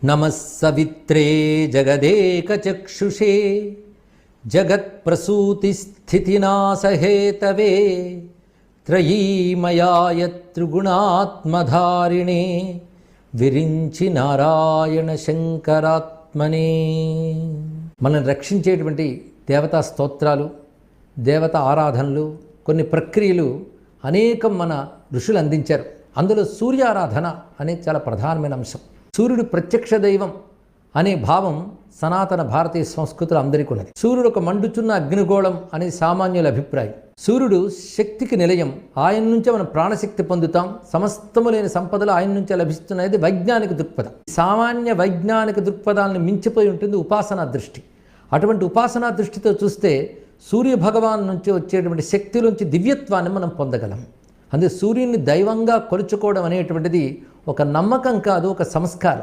నమః సవిత్రే జగదేకచక్షుషే జగత్ప్రసూతిస్థితినాశహేతవే త్రయీమయాయ త్రిగుణాత్మధారిణే విరించి నారాయణ శంకరాత్మనే. మనల్ని రక్షించేటువంటి దేవతా స్తోత్రాలు, దేవతా ఆరాధనలు, కొన్ని ప్రక్రియలు అనేకం మన ఋషులు అందించారు. అందులో సూర్యారాధన అనేది చాలా ప్రధానమైన అంశం. సూర్యుడు ప్రత్యక్ష దైవం అనే భావం సనాతన భారతీయ సంస్కృతిలో అందరికీ ఉన్నది. సూర్యుడు ఒక మండుచున్న అగ్నిగోళం అనేది సామాన్యుల అభిప్రాయం. సూర్యుడు శక్తికి నిలయం. ఆయన నుంచే మనం ప్రాణశక్తి పొందుతాం. సమస్తము లేని సంపదలు ఆయన నుంచే లభిస్తున్నది వైజ్ఞానిక దృక్పథం. సామాన్య వైజ్ఞానిక దృక్పథాలను మించిపోయి ఉంటుంది ఉపాసనా దృష్టి. అటువంటి ఉపాసనా దృష్టితో చూస్తే సూర్య భగవాన్ నుంచి వచ్చేటువంటి శక్తిలోంచి దివ్యత్వాన్ని మనం పొందగలం. అందుకే సూర్యుడిని దైవంగా కొలుచుకోవడం అనేటువంటిది ఒక నమ్మకం కాదు, ఒక సంస్కారం.